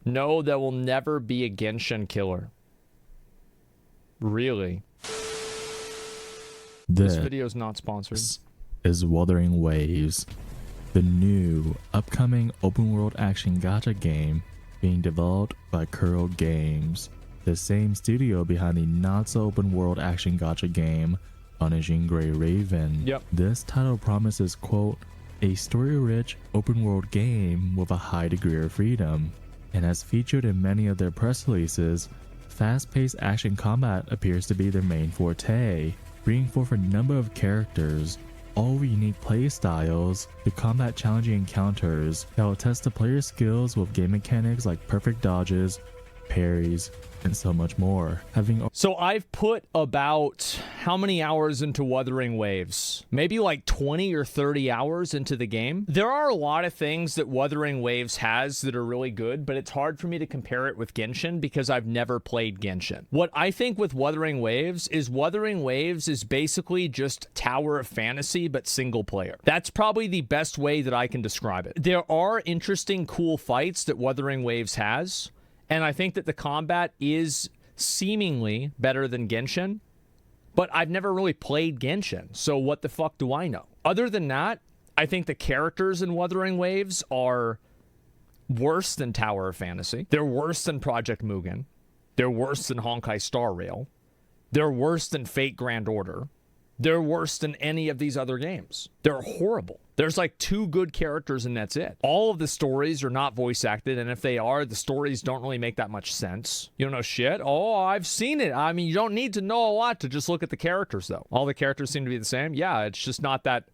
No, there will never be a Genshin killer. Really? This video is not sponsored. Is Wuthering Waves, the new upcoming open world action gacha game being developed by Curl Games, the same studio behind the not so open world action gacha game Punishing Grey Raven. Yep. This title promises, quote, a story-rich open world game with a high degree of freedom, and as featured in many of their press releases, fast-paced action combat appears to be their main forte, bringing forth a number of characters, all with unique play styles, to combat challenging encounters that will test the player's skills with game mechanics like perfect dodges, parries, and so much more. So I've put about how many hours into Wuthering Waves? Maybe like 20 or 30 hours into the game. There are a lot of things that Wuthering Waves has that are really good, but it's hard for me to compare it with Genshin because I've never played Genshin. What I think with Wuthering Waves is basically just Tower of Fantasy, but single player. That's probably the best way that I can describe it. There are interesting, cool fights that Wuthering Waves has, and I think that the combat is seemingly better than Genshin, but I've never really played Genshin, so what the fuck do I know? Other than that, I think the characters in Wuthering Waves are worse than Tower of Fantasy. They're worse than Project Mugen. They're worse than Honkai Star Rail. They're worse than Fate Grand Order. They're worse than any of these other games. They're horrible. There's like 2 good characters and that's it. All of the stories are not voice acted, and if they are, the stories don't really make that much sense. You don't know shit? Oh, I've seen it. I mean, you don't need to know a lot to just look at the characters, though. All the characters seem to be the same. Yeah, it's just not that...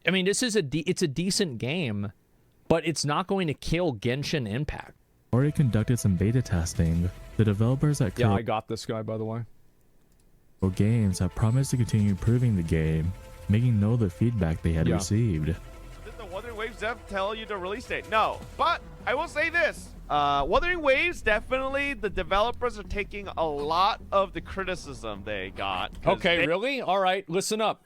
I mean, this is it's a decent game, but it's not going to kill Genshin Impact. Already conducted some beta testing. The developers at Yeah, I got this guy, by the way. Games have promised to continue improving the game, making known the feedback they had received. Did the Wuthering Waves dev tell you the release date? No, but I will say this. Wuthering Waves, definitely the developers are taking a lot of the criticism they got. Okay, really? All right, listen up.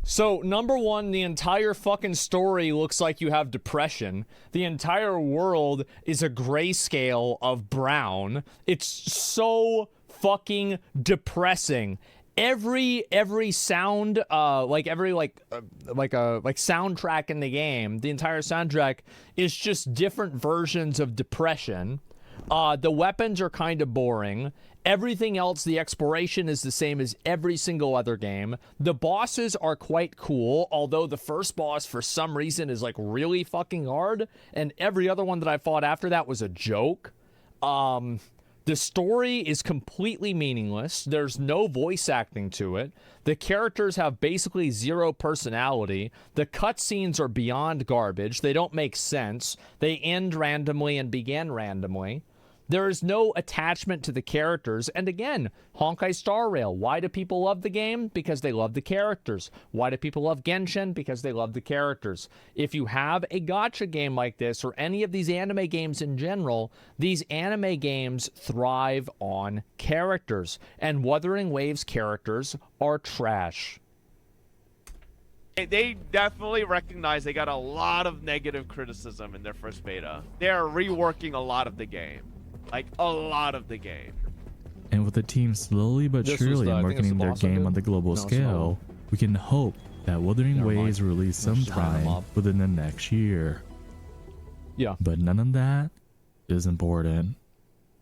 So, number one, the entire fucking story looks like you have depression. The entire world is a grayscale of brown. It's so fucking depressing. Every sound, like soundtrack in the game, the entire soundtrack is just different versions of depression. The weapons are kind of boring. Everything else, the exploration is the same as every single other game. The bosses are quite cool, although the first boss for some reason is like really fucking hard, and every other one that I fought after that was a joke. The story is completely meaningless. There's no voice acting to it. The characters have basically zero personality. The cutscenes are beyond garbage. They don't make sense. They end randomly and begin randomly. There is no attachment to the characters. And again, Honkai Star Rail. Why do people love the game? Because they love the characters. Why do people love Genshin? Because they love the characters. If you have a gacha game like this, or any of these anime games in general, these anime games thrive on characters. And Wuthering Waves characters are trash. They definitely recognize they got a lot of negative criticism in their first beta. They are reworking a lot of the game. Like, a lot of the game. And with the team slowly but surely marketing their game on the global scale, we can hope that Wuthering Waves release sometime within the next year. Yeah. But none of that is important,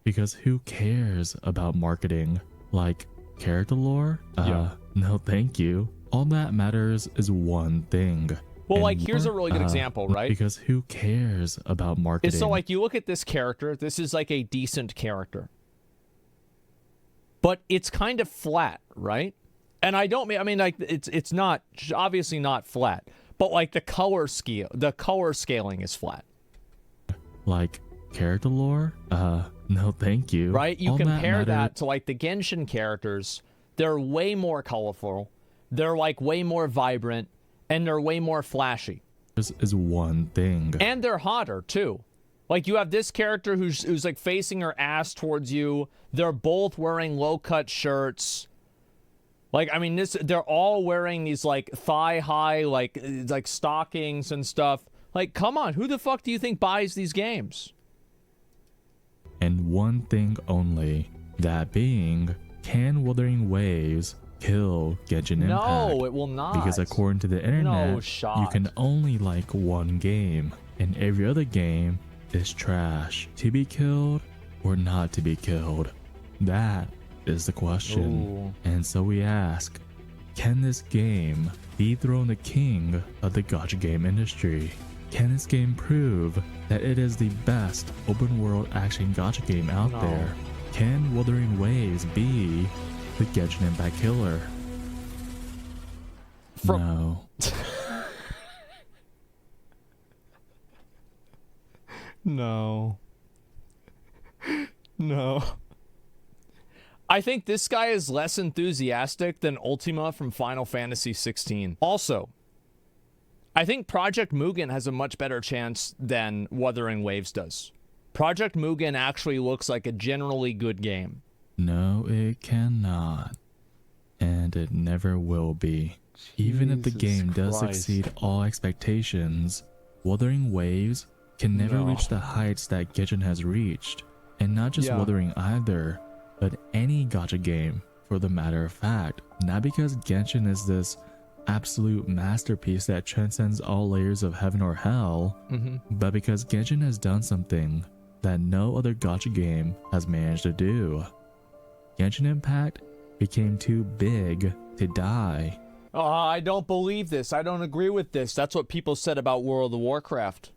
because who cares about marketing? Like, character lore? No thank you. All that matters is one thing. Well, like, here's a really good example, right? Because who cares about marketing? So, like, you look at this character. This is, like, a decent character. But it's kind of flat, right? And I mean, like, it's not, obviously not flat. But, like, the color scaling is flat. Like, character lore? No thank you. Right? You compare that to, like, the Genshin characters. They're way more colorful. They're, like, way more vibrant. And they're way more flashy. This is one thing. And they're hotter, too. Like, you have this character who's like, facing her ass towards you. They're both wearing low-cut shirts. Like, I mean, they're all wearing these, like, thigh-high, like stockings and stuff. Like, come on. Who the fuck do you think buys these games? one thing only. That being, can Wuthering Waves kill Genshin Impact? No, it will not. Because according to the internet, No shot. you can only like one game, and every other game is trash. To be killed or not to be killed? That is the question. Ooh. And so we ask, can this game dethrone the king of the gacha game industry? Can this game prove that it is the best open world action gacha game out No. there? Can Wuthering Waves be the Genshin Impact killer? No. No. No. I think this guy is less enthusiastic than Ultima from Final Fantasy 16. Also, I think Project Mugen has a much better chance than Wuthering Waves does. Project Mugen actually looks like a generally good game. No, it cannot. And it never will be. Even if the game does exceed all expectations, Wuthering Waves can never reach the heights that Genshin has reached. And not just Wuthering either, but any gacha game, for the matter of fact. Not because Genshin is this absolute masterpiece that transcends all layers of heaven or hell, but because Genshin has done something that no other gacha game has managed to do. Genshin Impact became too big to die. I don't believe this. I don't agree with this. That's what people said about World of Warcraft.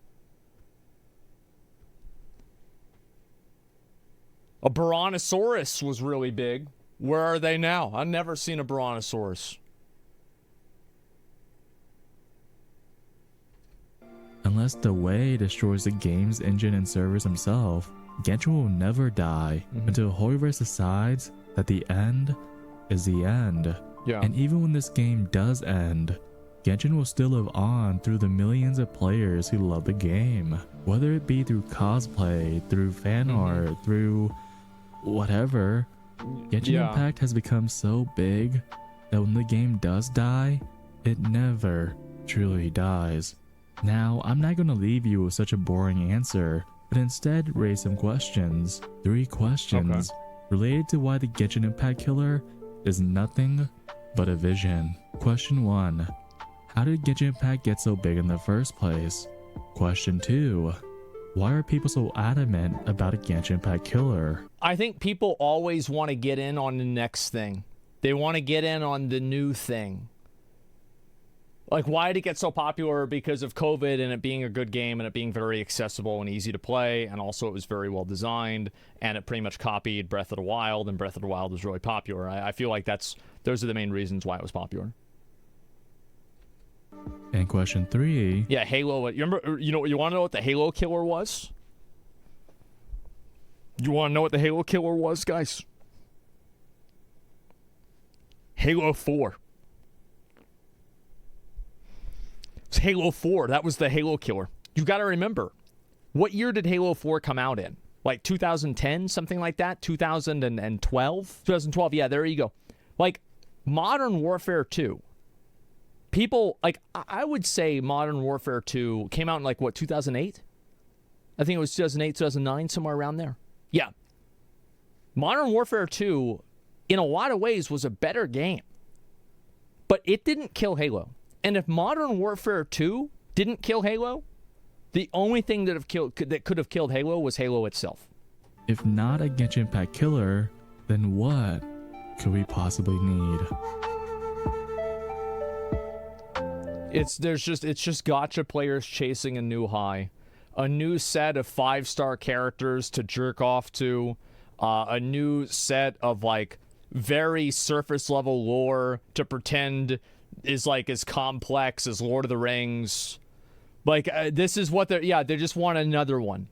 A Brontosaurus was really big. Where are they now? I've never seen a Brontosaurus. Unless the Way destroys the game's engine and servers himself, Genshin will never die until Hoyoverse decides that the end is the end. Yeah. And even when this game does end, Genshin will still live on through the millions of players who love the game. Whether it be through cosplay, through fan art, through whatever, Genshin Impact has become so big that when the game does die, it never truly dies. Now, I'm not going to leave you with such a boring answer, but instead raise some questions. 3 questions related to why the Genshin Impact killer is nothing but a vision. Question 1. How did Genshin Impact get so big in the first place? Question 2. Why are people so adamant about a Genshin Impact killer? I think people always want to get in on the next thing. They want to get in on the new thing. Like, why did it get so popular? Because of COVID and it being a good game and it being very accessible and easy to play, and also it was very well designed, and it pretty much copied Breath of the Wild, and Breath of the Wild was really popular. I feel like those are the main reasons why it was popular. And question 3. Yeah, Halo. You remember? You want to know what the Halo killer was? You want to know what the Halo killer was, guys? Halo 4. It's Halo 4. That was the Halo killer. You got to remember, what year did Halo 4 come out in? Like 2010, something like that? 2012? 2012, yeah, there you go. Like, Modern Warfare 2. People, like, I would say Modern Warfare 2 came out in, like, what, 2008? I think it was 2008, 2009, somewhere around there. Yeah. Modern Warfare 2, in a lot of ways, was a better game. But it didn't kill Halo. And if Modern Warfare 2 didn't kill Halo, the only thing that could have killed Halo was Halo itself. If not a Genshin Impact killer, then what could we possibly need? It's just gacha players chasing a new high, a new set of 5-star characters to jerk off to, a new set of like very surface level lore to pretend is like as complex as Lord of the Rings. Like this is what they just want another one.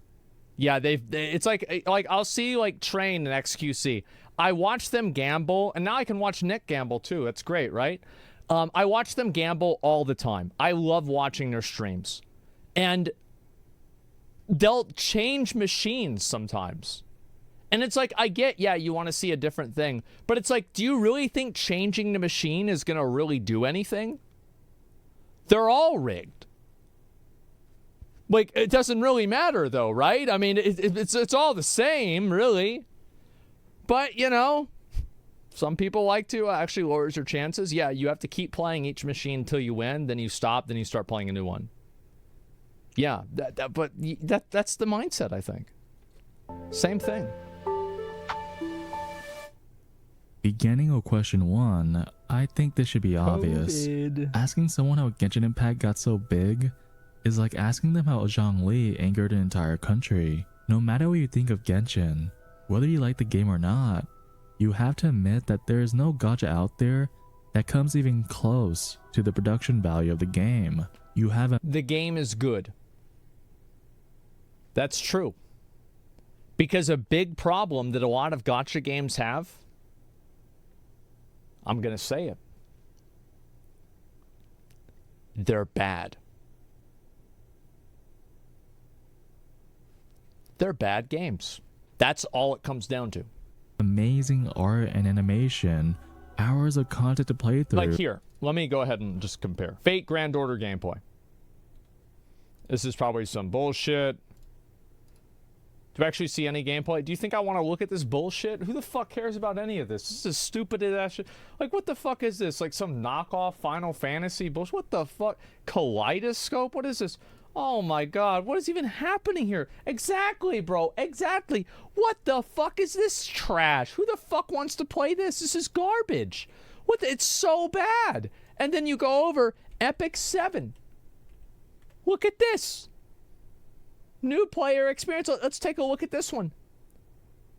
Yeah, it's like I'll see like Train and XQC. I watch them gamble, and now I can watch Nick gamble too. That's great, right? I watch them gamble all the time. I love watching their streams. And they'll change machines sometimes. And it's like, I get, yeah, you want to see a different thing. But it's like, do you really think changing the machine is going to really do anything? They're all rigged. Like, it doesn't really matter, though, right? I mean, it's all the same, really. But, you know, some people like to actually lowers your chances. Yeah, you have to keep playing each machine until you win. Then you stop. Then you start playing a new one. Yeah, but that's the mindset, I think. Same thing. Beginning of question 1, I think this should be obvious. COVID. Asking someone how Genshin Impact got so big is like asking them how Zhongli angered an entire country. No matter what you think of Genshin, whether you like the game or not, you have to admit that there is no gacha out there that comes even close to the production value of the game. You have The game is good. That's true. Because a big problem that a lot of gacha games have, I'm going to say it, they're bad. They're bad games. That's all it comes down to. amazing art and animation, hours of content to play through. Like here, let me go ahead and just compare. Fate Grand Order gameplay. This is probably some bullshit. Do you actually see any gameplay? Do you think I want to look at this bullshit? Who the fuck cares about any of this? This is stupid as shit. Like, what the fuck is this? Like some knockoff Final Fantasy bullshit? What the fuck? Kaleidoscope? What is this? Oh my god, what is even happening here? Exactly, bro. Exactly. What the fuck is this trash? Who the fuck wants to play this? This is garbage. It's so bad. And then you go over Epic 7. Look at this. New player experience. Let's take a look at this one.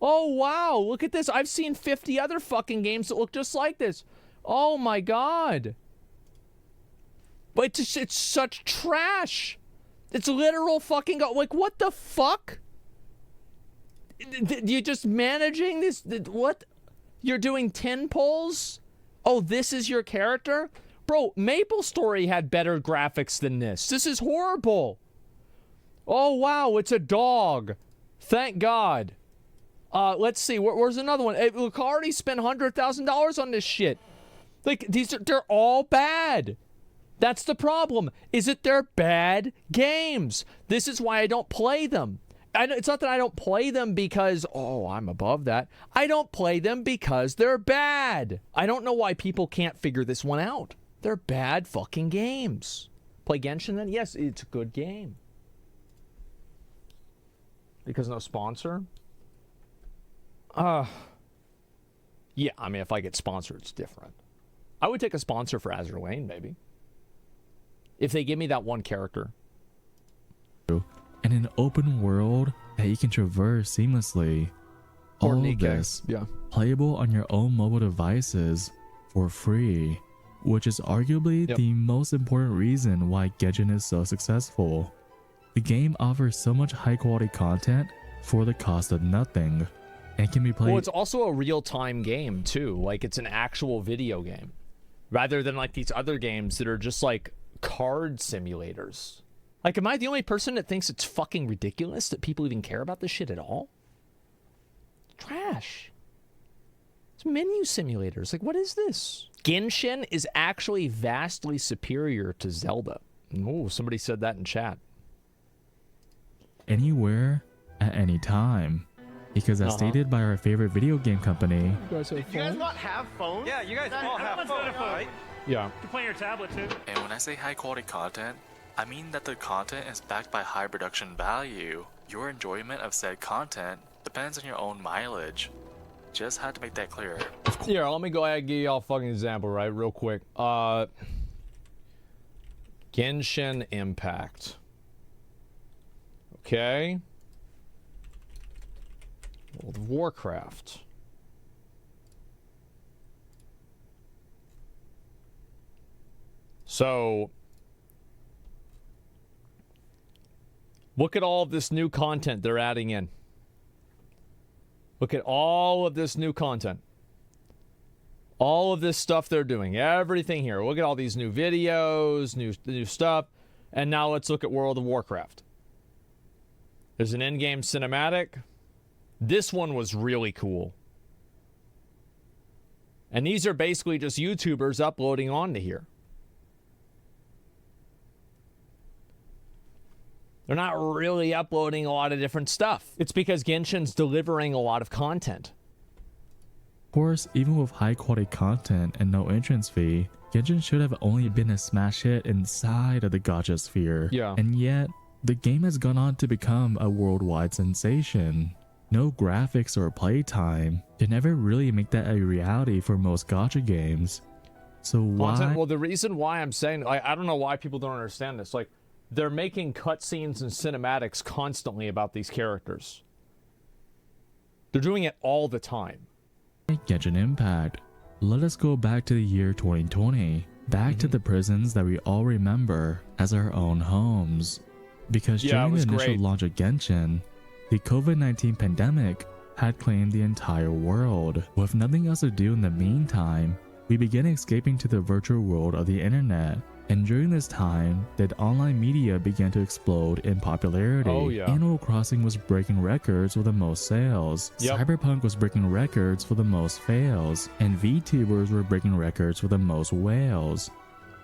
Oh, wow. Look at this. I've seen 50 other fucking games that look just like this. Oh, my God. But it's such trash. It's literal fucking... Like, what the fuck? You're just managing this... What? You're doing 10 polls? Oh, this is your character? Bro, Maple Story had better graphics than this. This is horrible. Oh, wow, it's a dog. Thank God. Let's see. Where's another one? Lucardi spent $100,000 on this shit. Like, they're all bad. That's the problem. Is it they're bad games? This is why I don't play them. It's not that I don't play them because, oh, I'm above that. I don't play them because they're bad. I don't know why people can't figure this one out. They're bad fucking games. Play Genshin then? Yes, it's a good game. Because no sponsor? Yeah, I mean, if I get sponsored, it's different. I would take a sponsor for Azure Lane, maybe. If they give me that one character. And an open world that you can traverse seamlessly. Or All Nikkei. of this Yeah. playable on your own mobile devices for free, which is arguably the most important reason why Genshin is so successful. The game offers so much high quality content for the cost of nothing, and can be played. Well, it's also a real-time game, too. Like, it's an actual video game. Rather than, like, these other games that are just, like, card simulators. Like, am I the only person that thinks it's fucking ridiculous that people even care about this shit at all? Trash. It's menu simulators. Like, what is this? Genshin is actually vastly superior to Zelda. Oh, somebody said that in chat. Anywhere at any time, because as stated by our favorite video game company, Do you guys not have phones? Yeah, you guys all have phones, right? Yeah. You can play on your tablet too. and when I say high quality content, I mean that the content is backed by high production value. Your enjoyment of said content depends on your own mileage. Just had to make that clear. Here, let me go ahead and give y'all a fucking example, right? Real quick. Genshin Impact. Okay. World of Warcraft. So, look at all of this new content they're adding in. Look at all of this new content. All of this stuff they're doing. Everything here. Look at all these new videos, new stuff. And now let's look at World of Warcraft. There's an in-game cinematic. This one was really cool. And these are basically just YouTubers uploading onto here. They're not really uploading a lot of different stuff. It's because Genshin's delivering a lot of content. Of course, even with high quality content and no entrance fee, Genshin should have only been a smash hit inside of the gacha sphere. Yeah. And yet, the game has gone on to become a worldwide sensation. No graphics or playtime can ever really make that a reality for most gacha games. So why? Well, the reason why I'm saying, I don't know why people don't understand this. Like, they're making cutscenes and cinematics constantly about these characters. They're doing it all the time. Genshin Impact. Let us go back to the year 2020, back to the prisons that we all remember as our own homes. Because during the initial launch of Genshin, the COVID-19 pandemic had claimed the entire world. With nothing else to do in the meantime, we began escaping to the virtual world of the internet. And during this time, that online media began to explode in popularity. Oh, yeah. Animal Crossing was breaking records for the most sales. Yep. Cyberpunk was breaking records for the most fails. And VTubers were breaking records for the most whales.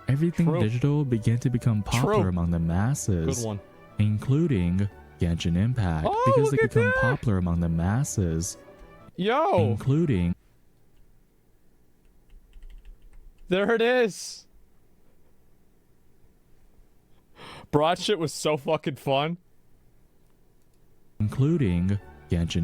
Everything True. digital began to become popular True. among the masses. Good one. Including Genshin Impact. Oh, because they look at become that. popular among the masses. Yo, Including there it is. Broad shit was so fucking fun. Genshin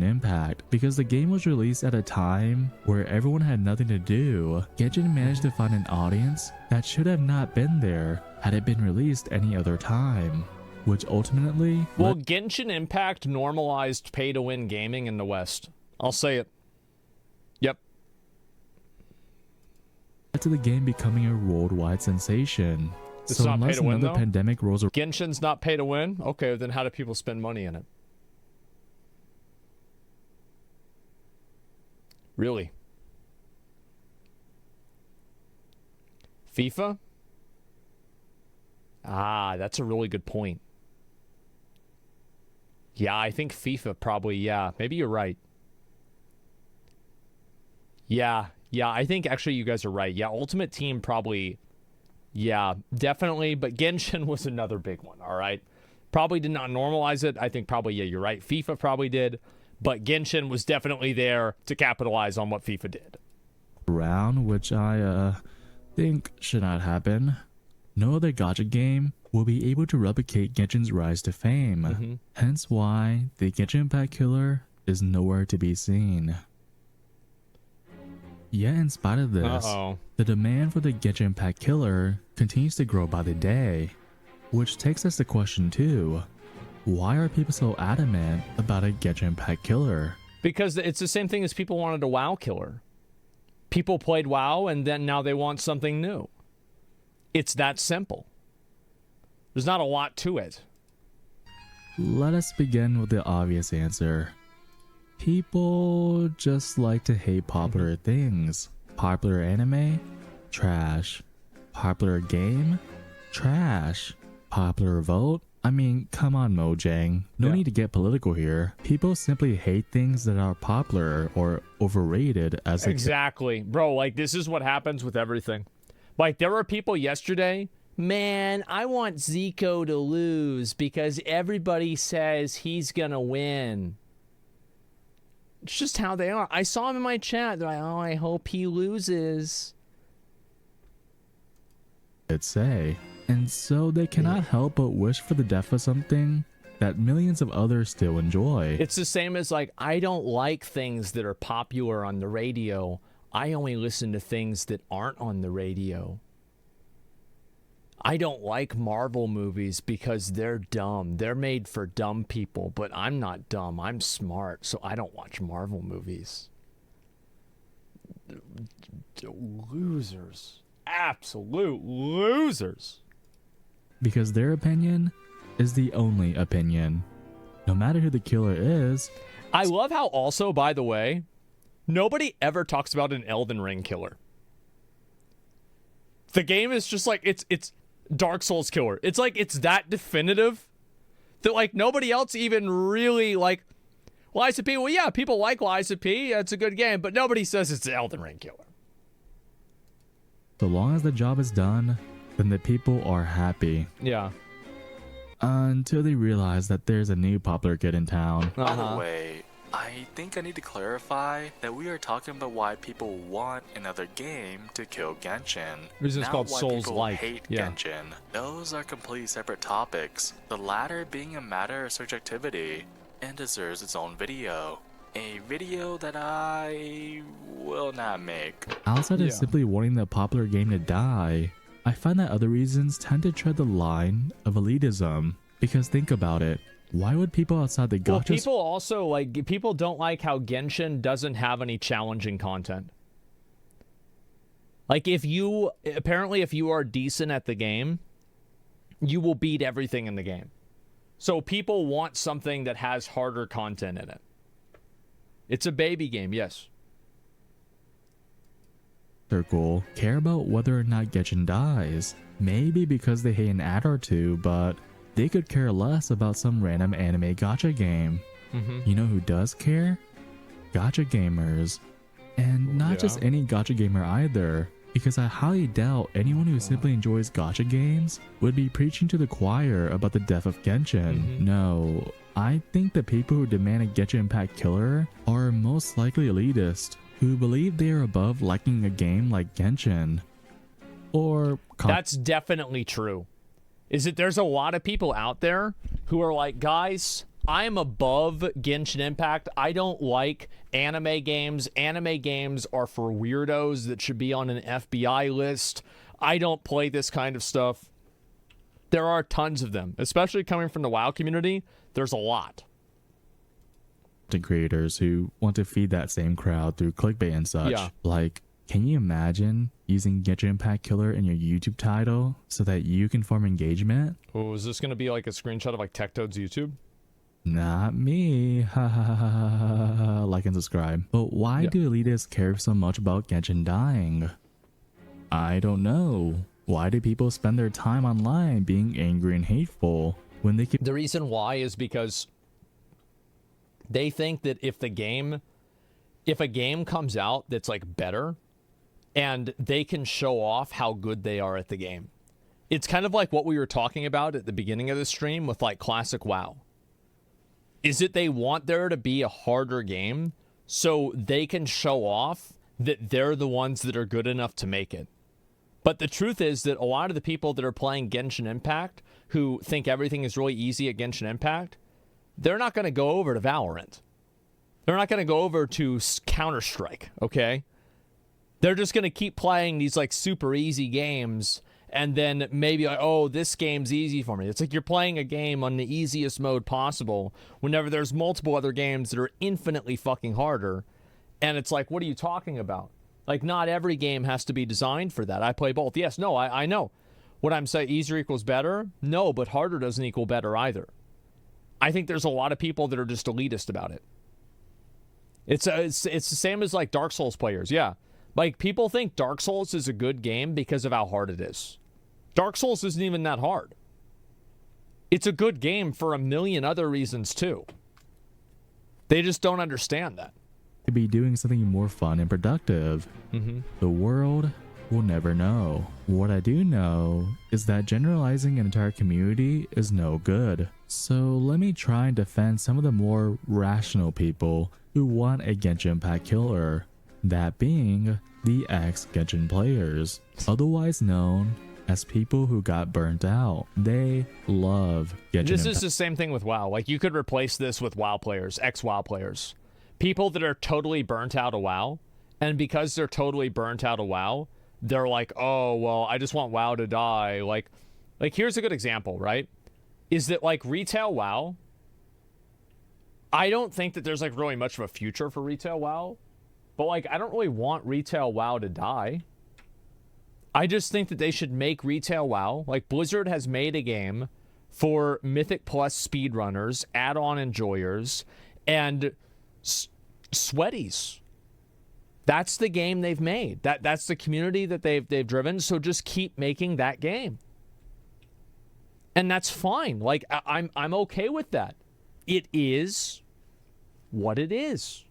Impact. Because the game was released at a time where everyone had nothing to do, Genshin managed to find an audience that should have not been there had it been released any other time. Which ultimately Well, Genshin Impact normalized pay-to-win gaming in the West. I'll say it. Yep. led to the game becoming a worldwide sensation. It's So not pay unless to win, another though? pandemic rolls around, Genshin's not pay to win? Okay, then how do people spend money in it? Really? FIFA? Ah, that's a really good point. Yeah, I think FIFA probably, yeah. Maybe you're right. Yeah, I think actually you guys are right. Yeah, Ultimate Team probably, yeah, definitely. But Genshin was another big one, all right? Probably did not normalize it. I think probably, yeah, you're right. FIFA probably did. But Genshin was definitely there to capitalize on what FIFA did. which I think should not happen. No other gacha game will be able to replicate Genshin's rise to fame. Hence why the Genshin Impact killer is nowhere to be seen. Yet in spite of this, the demand for the Genshin Impact killer continues to grow by the day. Which takes us to question 2. Why are people so adamant about a Genshin Impact killer? Because it's the same thing as people wanted a WoW killer. People played WoW and then now they want something new. It's that simple. There's not a lot to it. Let us begin with the obvious answer. People just like to hate popular things. Popular anime? Trash. Popular game? Trash. Popular vote? I mean, come on, Mojang. No need to get political here. People simply hate things that are popular or overrated as Exactly. Bro, like, this is what happens with everything. Like, there were people yesterday, man, I want Zico to lose because everybody says he's gonna win. It's just how they are. I saw him in my chat. They're like, oh, I hope he loses. say. And so they cannot help but wish for the death of something that millions of others still enjoy. It's the same as, like, I don't like things that are popular on the radio. I only listen to things that aren't on the radio. I don't like Marvel movies because they're dumb. They're made for dumb people, but I'm not dumb. I'm smart, so I don't watch Marvel movies. Losers. Absolute losers. Because their opinion is the only opinion. No matter who the killer is. I love how also, by the way, nobody ever talks about an Elden Ring killer. The game is just like, it's Dark Souls killer. It's like, it's that definitive that, like, nobody else even really, like, Lies of P. Well, yeah, people like Lies of P. It's a good game, but nobody says it's an Elden Ring killer. So long as the job is done, then the people are happy. Yeah. until they realize that there's a new popular kid in town. By the way, I think I need to clarify that we are talking about why people want another game to kill Genshin. Reasons not called why Souls people like. hate Yeah. Genshin. Those are completely separate topics. The latter being a matter of subjectivity and deserves its own video. A video that I will not make. Outside Yeah. of simply wanting the popular game to die, I find that other reasons tend to tread the line of elitism. Because think about it, why would people outside the Well, gacha people also like people don't like how Genshin doesn't have any challenging content. Like if you are decent at the game, you will beat everything in the game. So people want something that has harder content in it. It's a baby game, yes. circle care about whether or not Genshin dies? Maybe because they hate an ad or two, but they could care less about some random anime gacha game. You know who does care? Gacha gamers. And not just any gacha gamer either, because I highly doubt anyone who simply enjoys gacha games would be preaching to the choir about the death of Genshin. No, I think the people who demand a Genshin Impact killer are most likely elitist, who believe they are above liking a game like Genshin. Or That's definitely true. Is that there's a lot of people out there who are like, guys, I am above Genshin Impact. I don't like anime games. Anime games are for weirdos that should be on an FBI list. I don't play this kind of stuff. There are tons of them, especially coming from the WoW community. There's a lot. content creators who want to feed that same crowd through clickbait and such. Yeah. Like, can you imagine using Genshin Impact Killer in your YouTube title so that you can form engagement? Oh, is this going to be like a screenshot of like TechToad's YouTube? Not me. Ha ha ha ha ha ha. Like and subscribe. But why do elitists care so much about Genshin dying? I don't know. Why do people spend their time online being angry and hateful when they could... The reason why is because they think that if a game comes out that's like better and they can show off how good they are at the game. It's kind of like what we were talking about at the beginning of the stream with like classic WoW. Is that they want there to be a harder game so they can show off that they're the ones that are good enough to make it. But the truth is that a lot of the people that are playing Genshin Impact who think everything is really easy at Genshin Impact, they're not going to go over to Valorant. They're not going to go over to Counter-Strike, okay? They're just going to keep playing these like super easy games and then maybe like, oh, this game's easy for me. It's like you're playing a game on the easiest mode possible whenever there's multiple other games that are infinitely fucking harder. And it's like, what are you talking about? Like, not every game has to be designed for that. I play both. Yes, no, I know. What I'm saying, easier equals better? No, but harder doesn't equal better either. I think there's a lot of people that are just elitist about it. It's the same as like Dark Souls players, yeah. Like, people think Dark Souls is a good game because of how hard it is. Dark Souls isn't even that hard. It's a good game for a million other reasons too. They just don't understand that. to be doing something more fun and productive. The world will never know. What I do know is that generalizing an entire community is no good. So let me try and defend some of the more rational people who want a Genshin Impact killer. That being the ex-Genshin players, otherwise known as people who got burnt out. They love Genshin This Impact. is the same thing with WoW. Like, you could replace this with WoW players, ex-WoW players. People that are totally burnt out of WoW, and because they're totally burnt out of WoW, they're like, oh, well, I just want WoW to die. Like here's a good example, right? Is that, like, retail WoW, I don't think that there's, like, really much of a future for retail WoW, but, like, I don't really want retail WoW to die. I just think that they should make retail WoW, like Blizzard has made a game for Mythic Plus speedrunners, add-on enjoyers, and sweaties. That's the game they've made. That's the community that they've driven. So just keep making that game, and that's fine. Like, I'm okay with that. It is what it is.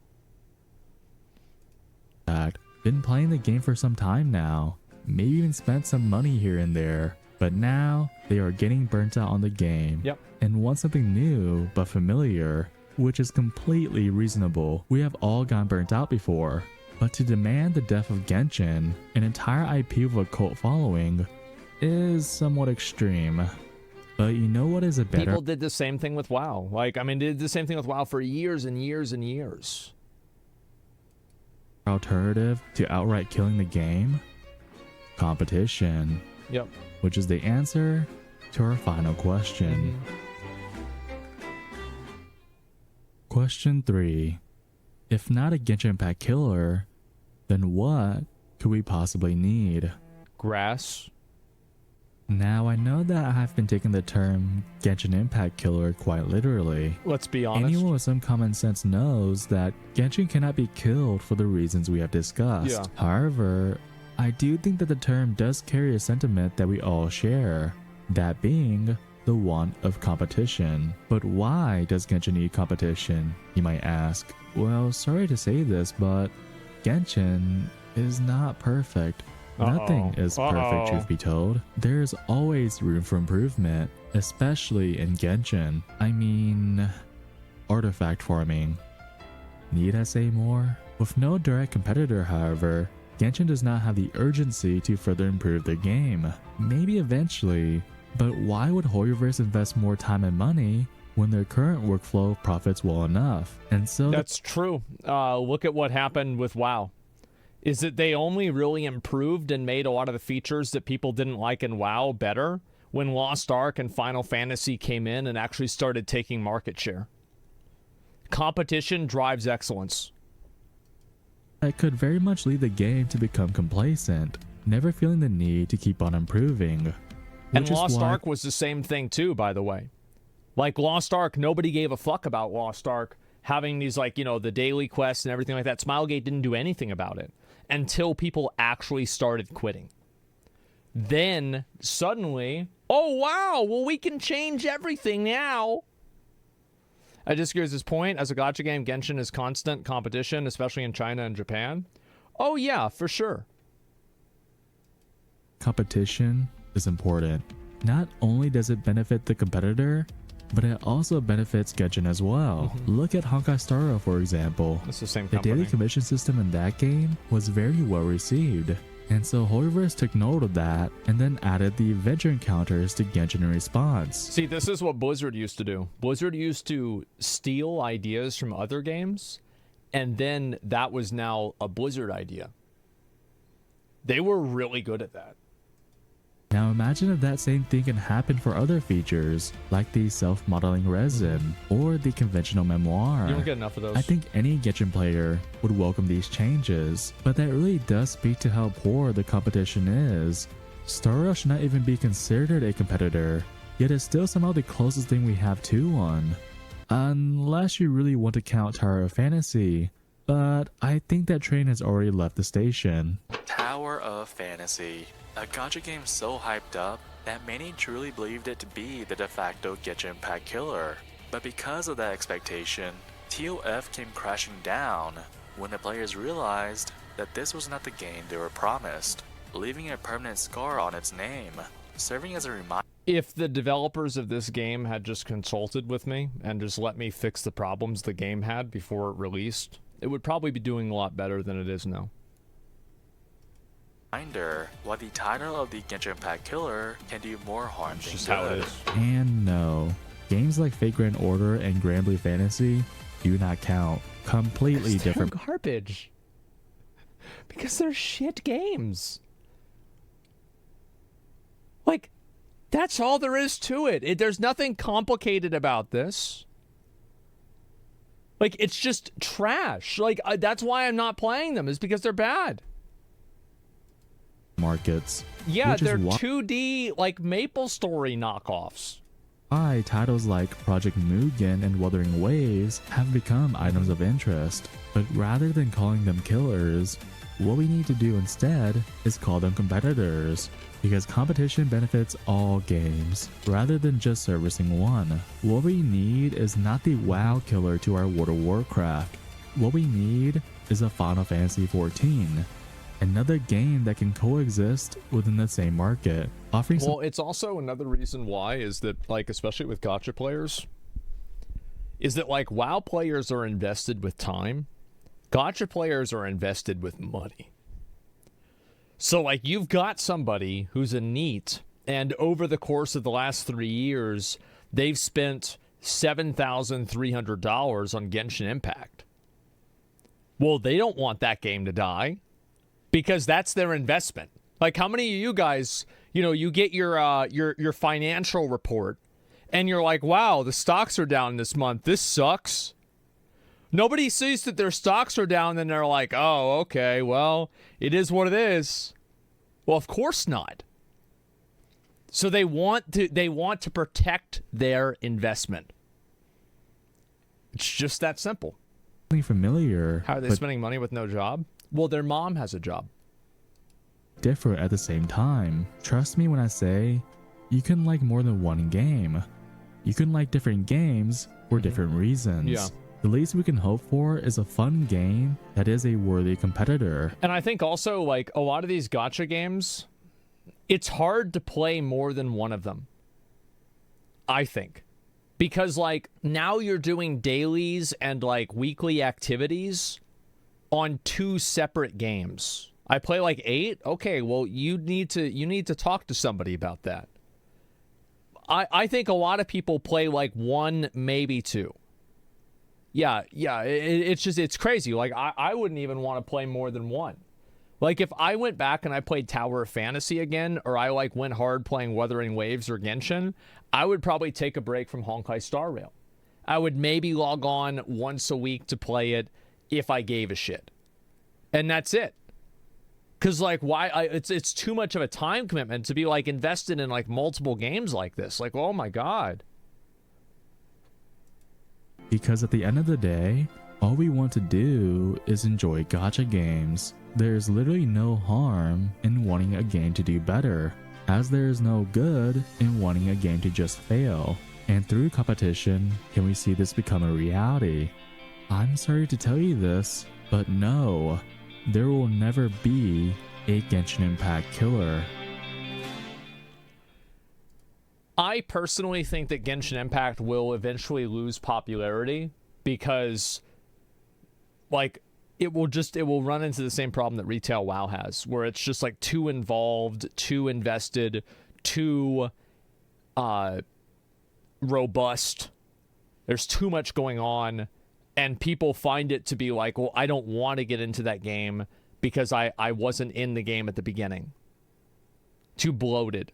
Been playing the game for some time now. Maybe even spent some money here and there. But now they are getting burnt out on the game Yep. and want something new but familiar, which is completely reasonable. We have all gotten burnt out before. But to demand the death of Genshin, an entire IP with a cult following, is somewhat extreme. But you know what is a better People did the same thing with WoW. Like, I mean, they did the same thing with WoW for years and years and years. alternative to outright killing the game? Competition. Yep. Which is the answer to our final question. Question 3. If not a Genshin Impact killer, then what could we possibly need? Grass. Now I know that I have been taking the term Genshin Impact killer quite literally. Let's be honest. Anyone with some common sense knows that Genshin cannot be killed for the reasons we have discussed. Yeah. However, I do think that the term does carry a sentiment that we all share, that being the want of competition. But why does Genshin need competition, you might ask? Well, sorry to say this, but Genshin is not perfect. Nothing is perfect, truth be told. There's always room for improvement, especially in Genshin. I mean, artifact farming. Need I say more? With no direct competitor, however, Genshin does not have the urgency to further improve the game. Maybe eventually, but why would Hoyoverse invest more time and money when their current workflow profits well enough? And so that's true. Look at what happened with WoW. Is that they only really improved and made a lot of the features that people didn't like in WoW better when Lost Ark and Final Fantasy came in and actually started taking market share. Competition drives excellence. That could very much lead the game to become complacent, never feeling the need to keep on improving. And Lost Ark was the same thing too, by the way. Like Lost Ark, nobody gave a fuck about Lost Ark having these, like, you know, the daily quests and everything like that. Smilegate didn't do anything about it until people actually started quitting. Then suddenly, oh wow, well we can change everything now. I disagree with this point. As a gacha game, Genshin is constant competition, especially in China and Japan. Oh yeah, for sure. Competition is important. Not only does it benefit the competitor, but it also benefits Genshin as well. Look at Honkai Star Rail, for example. It's the same The company. daily commission system in that game was very well received, and so Hoyoverse took note of that and then added the adventure encounters to Genshin in response. See, this is what Blizzard used to do. Blizzard used to steal ideas from other games, and then that was now a Blizzard idea. They were really good at that. Now imagine if that same thing can happen for other features, like the self-modeling resin or the conventional memoir. You don't get enough of those. I think any Genshin player would welcome these changes, but that really does speak to how poor the competition is. Star Rail should not even be considered a competitor, yet it's still somehow the closest thing we have to one. Unless you really want to count Tower of Fantasy, but I think that train has already left the station. Tower of Fantasy. A gacha game so hyped up that many truly believed it to be the de facto Genshin Impact killer. But because of that expectation, TOF came crashing down when the players realized that this was not the game they were promised, leaving a permanent scar on its name, serving as a reminder. If the developers of this game had just consulted with me and just let me fix the problems the game had before it released, it would probably be doing a lot better than it is now. Why the title of the Genshin Impact killer can do more harm It's than just good. how it is. And no, games like Fate Grand Order and Grand Blue Fantasy do not count. Completely different. They're garbage. Because they're shit games. Like, that's all there is to it. There's nothing complicated about this. Like, it's just trash. Like, that's why I'm not playing them, is because they're bad. Markets. Yeah, which is they're why 2D, like, MapleStory knockoffs. titles like Project Mugen and Wuthering Waves have become items of interest. But rather than calling them killers, what we need to do instead is call them competitors, because competition benefits all games, rather than just servicing one. What we need is not the WoW killer to our World of Warcraft. What we need is a Final Fantasy XIV. another game that can coexist within the same market, offering Well, it's also another reason why is that, like, especially with gacha players, is that, like, WoW players are invested with time. Gacha players are invested with money. So, like, you've got somebody who's a NEET, and over the course of the last 3 years, they've spent $7,300 on Genshin Impact. Well, they don't want that game to die because that's their investment. Like, how many of you guys, you know, you get your financial report and you're like, wow, the stocks are down this month. This sucks. Nobody sees that their stocks are down and they're like, oh, okay, well, it is what it is. Well, of course not. So they want to protect their investment. It's just that simple. familiar, How are they but spending money with no job? Well, their mom has a job. different at the same time. Trust me when I say, you can like more than one game. You can like different games for different reasons. Yeah. The least we can hope for is a fun game that is a worthy competitor. And I think also, like, a lot of these gacha games, it's hard to play more than one of them. I think. Because, like, now you're doing dailies and, like, weekly activities on 2 separate games. I play, like, 8? Okay, well, you need to talk to somebody about that. I think a lot of people play, like, 1, maybe 2. Yeah, it's crazy. Like, I wouldn't even want to play more than 1. Like, if I went back and I played Tower of Fantasy again, or I, like, went hard playing Wuthering Waves or Genshin, I would probably take a break from Honkai Star Rail. I would maybe log on once a week to play it if I gave a shit. And that's it. Because, like, it's too much of a time commitment to be, like, invested in, like, multiple games like this. Like, oh my god. Because at the end of the day, all we want to do is enjoy gacha games. There's literally no harm in wanting a game to do better, as there is no good in wanting a game to just fail. And through competition, can we see this become a reality? I'm sorry to tell you this, but no, there will never be a Genshin Impact killer. I personally think that Genshin Impact will eventually lose popularity because, like, it will run into the same problem that retail WoW has, where it's just, like, too involved, too invested, too robust. There's too much going on, and people find it to be like, well, I don't want to get into that game because I wasn't in the game at the beginning. Too bloated.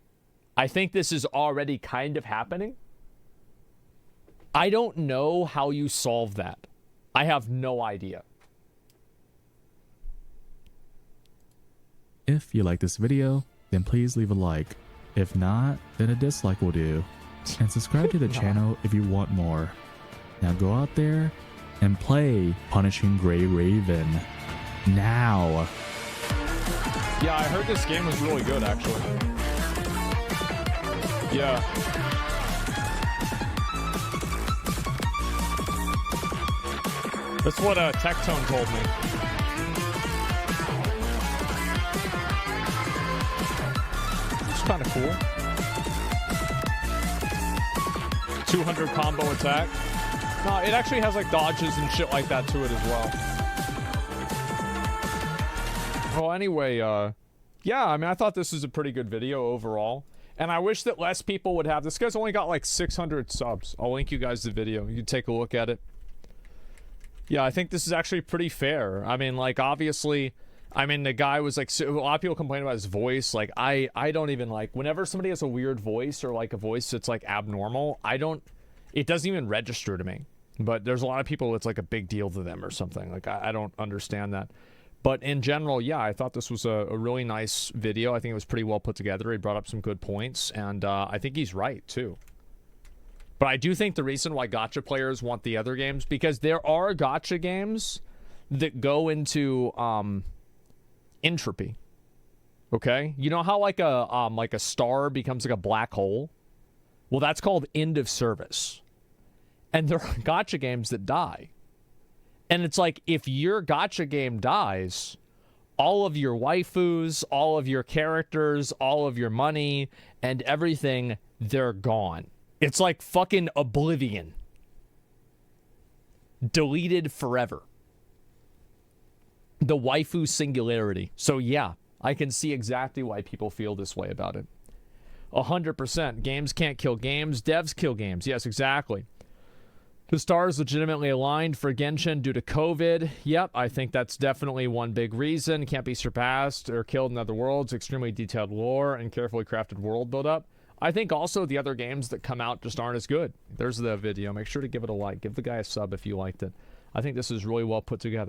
I think this is already kind of happening. I don't know how you solve that. I have no idea. If you like this video, then please leave a like. If not, then a dislike will do. And subscribe to the channel if you want more. Now go out there and play Punishing Grey Raven. Now. Yeah, I heard this game was really good, actually. Yeah. That's what Tectone told me. It's kind of cool. 200 combo attack. No, it actually has like dodges and shit like that to it as well. Well, anyway, yeah, I mean, I thought this was a pretty good video overall. And I wish that less people would have this. Guy's only got like 600 subs. I'll link you guys the video. You can take a look at it. Yeah, I think this is actually pretty fair. I mean, like, obviously, I mean, the guy was like, a lot of people complain about his voice. Like, I don't even like, whenever somebody has a weird voice or like a voice that's like abnormal, it doesn't even register to me. But there's a lot of people it's like a big deal to them or something. Like, I don't understand that. But in general, yeah, I thought this was a really nice video. I think it was pretty well put together. He brought up some good points, and I think he's right, too. But I do think the reason why gacha players want the other games, because there are gacha games that go into entropy. Okay? You know how like a star becomes like a black hole? Well, that's called end of service. And there are gacha games that die. And it's like, if your gacha game dies, all of your waifus, all of your characters, all of your money, and everything, they're gone. It's like fucking Oblivion. Deleted forever. The waifu singularity. So yeah, I can see exactly why people feel this way about it. 100%. Games can't kill games. Devs kill games. Yes, exactly. The stars legitimately aligned for Genshin due to COVID. Yep, I think that's definitely one big reason. Can't be surpassed or killed in other worlds. Extremely detailed lore and carefully crafted world build-up. I think also the other games that come out just aren't as good. There's the video. Make sure to give it a like. Give the guy a sub if you liked it. I think this is really well put together.